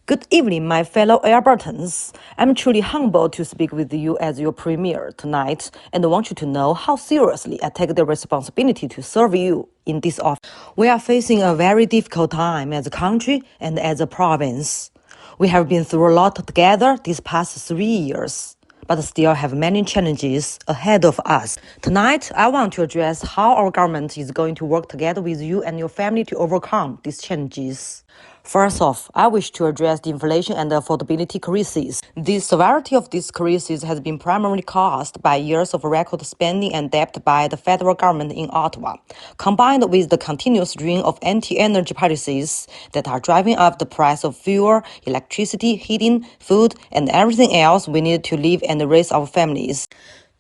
Good evening, my fellow Albertans. I'm truly humbled to speak with you as your premier tonight and want you to know how seriously I take the responsibility to serve you in this office. We are facing a very difficult time as a country and as a province. We have been through a lot together these past 3 years, but still have many challenges ahead of us. Tonight, I want to address how our government is going to work together with you and your family to overcome these challenges. First off, I wish to address the inflation and affordability crisis. The severity of this crisis has been primarily caused by years of record spending and debt by the federal government in Ottawa, combined with the continuous string of anti-energy policies that are driving up the price of fuel, electricity, heating, food, and everything else we need to live and raise our families.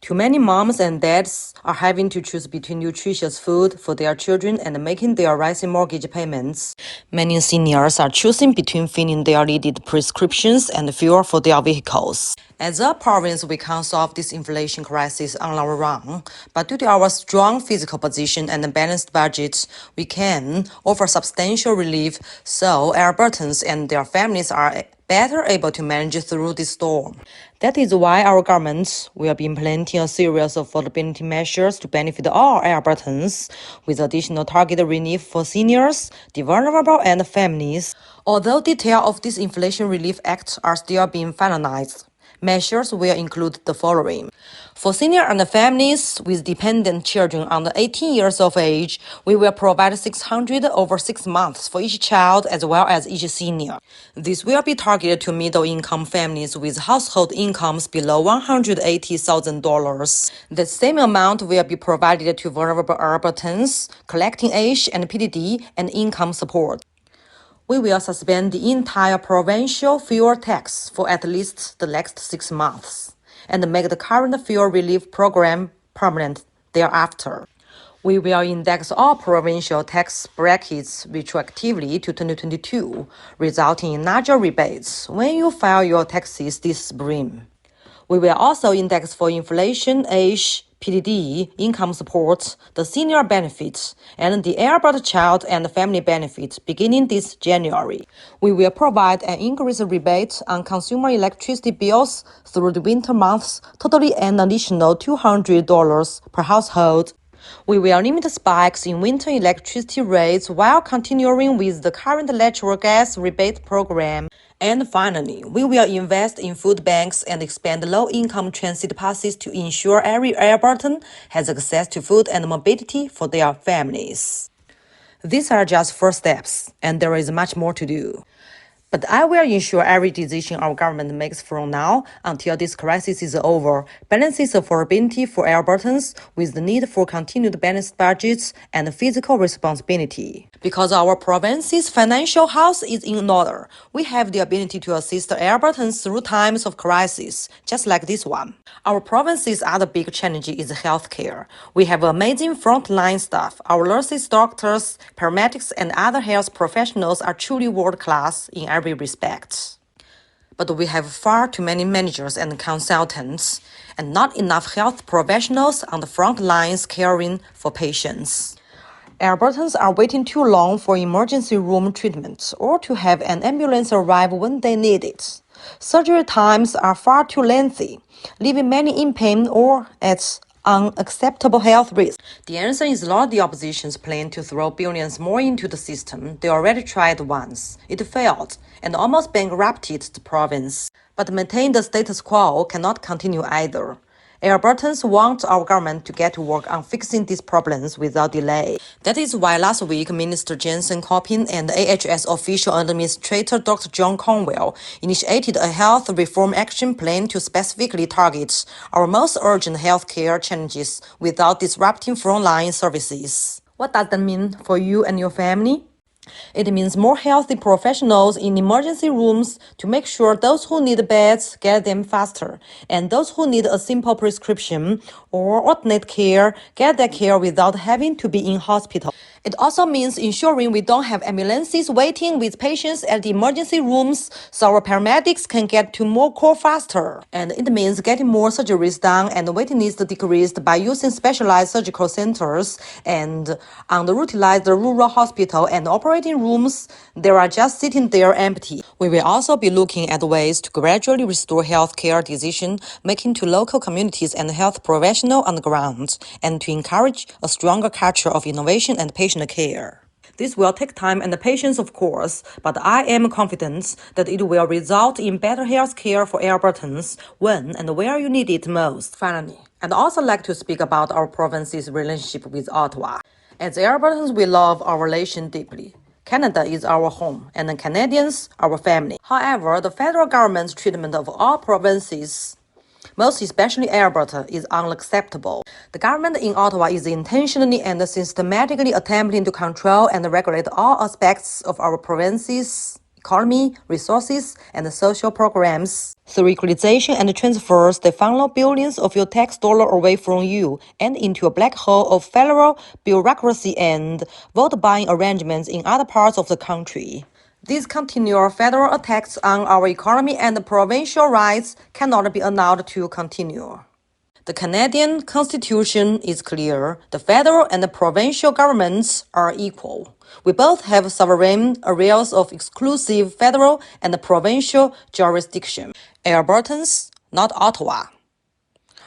Too many moms and dads are having to choose between nutritious food for their children and making their rising mortgage payments. Many seniors are choosing between filling their needed prescriptions and fuel for their vehicles. As a province, we can't solve this inflation crisis on our own, but due to our strong fiscal position and balanced budget, we can offer substantial relief so Albertans and their families are better able to manage through this storm. That is why our government will be implementing a series of affordability measures to benefit all Albertans, with additional targeted relief for seniors, the vulnerable, and families. Although details of this Inflation Relief Act are still being finalized, measures will include the following. For senior and families with dependent children under 18 years of age, we will provide $600 over 6 months for each child as well as each senior. This will be targeted to middle-income families with household incomes below $180,000. The same amount will be provided to vulnerable Albertans, collecting age and PDD and income support. We will suspend the entire provincial fuel tax for at least the next 6 months and make the current fuel relief program permanent thereafter. We will index all provincial tax brackets retroactively to 2022, resulting in larger rebates when you file your taxes this spring. We will also index for inflation, age, PDD, income support, the senior benefit, and the Albert Child and Family Benefit beginning this January. We will provide an increased rebate on consumer electricity bills through the winter months, totaling an additional $200 per household. We will limit spikes in winter electricity rates while continuing with the current natural gas rebate program. And finally, we will invest in food banks and expand low-income transit passes to ensure every Albertan has access to food and mobility for their families. These are just first steps, and there is much more to do. But I will ensure every decision our government makes from now until this crisis is over balances affordability for Albertans with the need for continued balanced budgets and fiscal responsibility. Because our province's financial house is in order, we have the ability to assist Albertans through times of crisis, just like this one. Our province's other big challenge is healthcare. We have amazing frontline staff. Our nurses, doctors, paramedics, and other health professionals are truly world-class in every respect. But we have far too many managers and consultants, and not enough health professionals on the front lines caring for patients. Albertans are waiting too long for emergency room treatment or to have an ambulance arrive when they need it. Surgery times are far too lengthy, leaving many in pain or at unacceptable health risk. The answer is not the opposition's plan to throw billions more into the system. They already tried once. It failed and almost bankrupted the province. But maintain the status quo cannot continue either. Albertans want our government to get to work on fixing these problems without delay. That is why last week, Minister Jensen Coppin and AHS Official Administrator Dr. John Conwell initiated a health reform action plan to specifically target our most urgent healthcare challenges without disrupting frontline services. What does that mean for you and your family? It means more healthy professionals in emergency rooms to make sure those who need beds get them faster, and those who need a simple prescription or alternate care get that care without having to be in hospital. It also means ensuring we don't have ambulances waiting with patients at the emergency rooms so our paramedics can get to more call faster. And it means getting more surgeries done and waiting lists decreased by using specialized surgical centers and underutilized rural hospital and operating rooms. They are just sitting there empty. We will also be looking at ways to gradually restore healthcare decision-making to local communities and health professionals on the ground, and to encourage a stronger culture of innovation and patient care. This will take time and patience, of course, but I am confident that it will result in better health care for Albertans when and where you need it most. Finally, I'd also like to speak about our province's relationship with Ottawa. As Albertans, we love our relation deeply. Canada is our home, and the Canadians our family. However, the federal government's treatment of all provinces, most especially Alberta, is unacceptable. The government in Ottawa is intentionally and systematically attempting to control and regulate all aspects of our province's economy, resources, and social programs. Through equalization and transfers, they funnel billions of your tax dollar away from you and into a black hole of federal bureaucracy and vote-buying arrangements in other parts of the country. These continual federal attacks on our economy and provincial rights cannot be allowed to continue. The Canadian Constitution is clear. The federal and the provincial governments are equal. We both have sovereign areas of exclusive federal and provincial jurisdiction. Albertans, not Ottawa,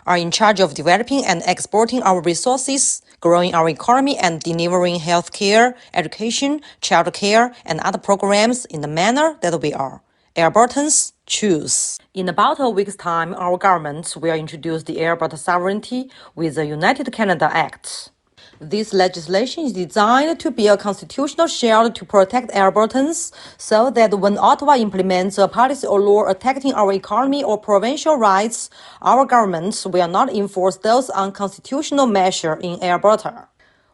are in charge of developing and exporting our resources, growing our economy, and delivering health care, education, child care, and other programs in the manner that we are. Albertans choose. In about a week's time, our government will introduce the Alberta Sovereignty with the United Canada Act. This legislation is designed to be a constitutional shield to protect Albertans so that when Ottawa implements a policy or law attacking our economy or provincial rights, our government will not enforce those unconstitutional measures in Alberta.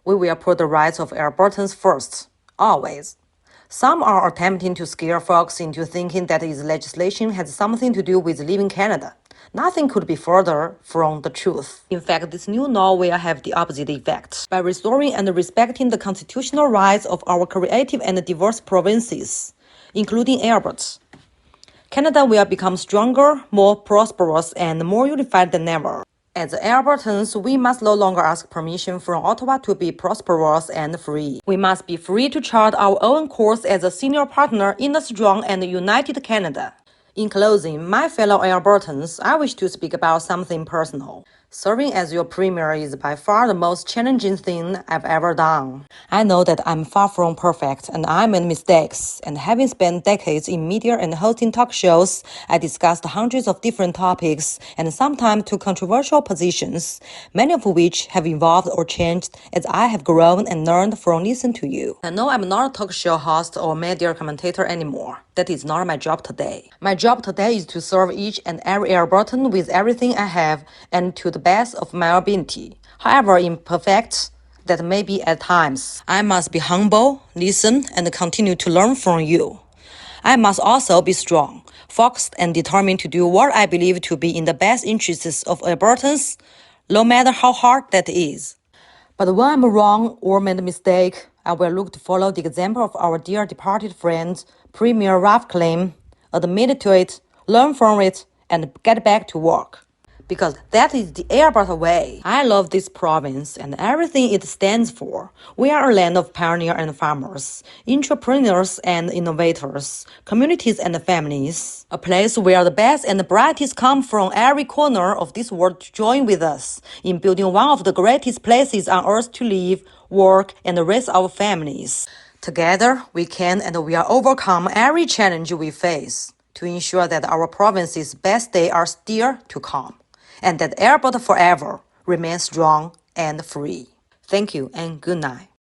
We will put the rights of Albertans first, always. Some are attempting to scare folks into thinking that this legislation has something to do with leaving Canada. Nothing could be further from the truth. In fact, this new law will have the opposite effect. By restoring and respecting the constitutional rights of our creative and diverse provinces, including Alberta, Canada will become stronger, more prosperous, and more unified than ever. As Albertans, we must no longer ask permission from Ottawa to be prosperous and free. We must be free to chart our own course as a senior partner in a strong and united Canada. In closing, my fellow Albertans, I wish to speak about something personal. Serving as your premier is by far the most challenging thing I've ever done. I know that I'm far from perfect and I made mistakes, and having spent decades in media and hosting talk shows, I discussed hundreds of different topics and sometimes took controversial positions, many of which have evolved or changed as I have grown and learned from listening to you. I know I'm not a talk show host or media commentator anymore. That is not my job today. My job today is to serve each and every Albertan with everything I have and to the best of my ability. However imperfect that may be at times, I must be humble, listen, and continue to learn from you. I must also be strong, focused, and determined to do what I believe to be in the best interests of Albertans, no matter how hard that is. But when I'm wrong or made a mistake, I will look to follow the example of our dear departed friend, Premier Ralph Klein, admit to it, learn from it, and get back to work. Because that is the Alberta way. I love this province and everything it stands for. We are a land of pioneers and farmers, entrepreneurs and innovators, communities and families. A place where the best and the brightest come from every corner of this world to join with us in building one of the greatest places on earth to live, work, and raise our families. Together, we can and will overcome every challenge we face to ensure that our province's best days are still to come, and that Alberta forever remains strong and free. Thank you and good night.